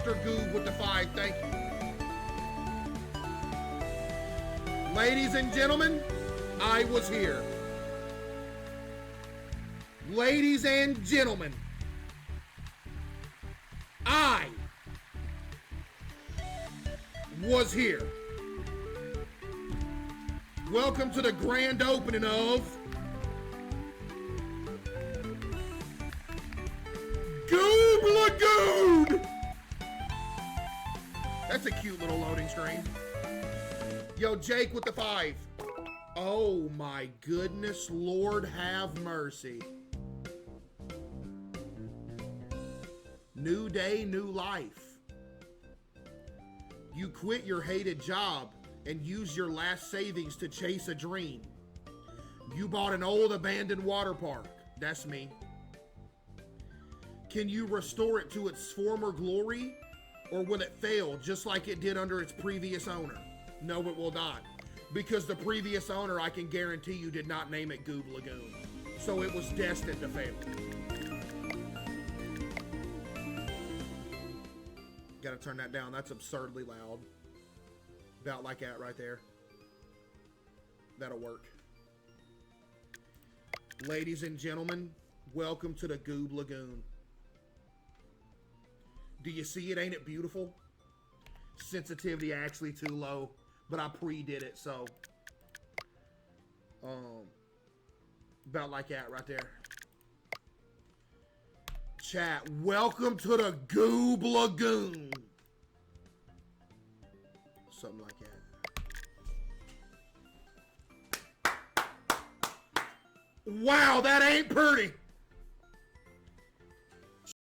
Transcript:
Mr. Goob with the 5. Thank you. Ladies and gentlemen, I was here. Ladies and gentlemen, I was here. Welcome to the grand opening of Goob Lagoon! That's a cute little loading screen. Yo, Jake with the 5. Oh my goodness, Lord have mercy. New day, new life. You quit your hated job and use your last savings to chase a dream. You bought an old abandoned water park. That's me. Can you restore it to its former glory? Or will it fail just like it did under its previous owner? No, it will not. Because the previous owner, I can guarantee you, did not name it Goob Lagoon. So it was destined to fail. Gotta turn that down. That's absurdly loud. About like that right there. That'll work. Ladies and gentlemen, welcome to the Goob Lagoon. Do you see it? Ain't it beautiful? Sensitivity actually too low, but I pre-did it, so about like that right there. Chat, welcome to the Goob Lagoon. Something like that. Wow, that ain't pretty.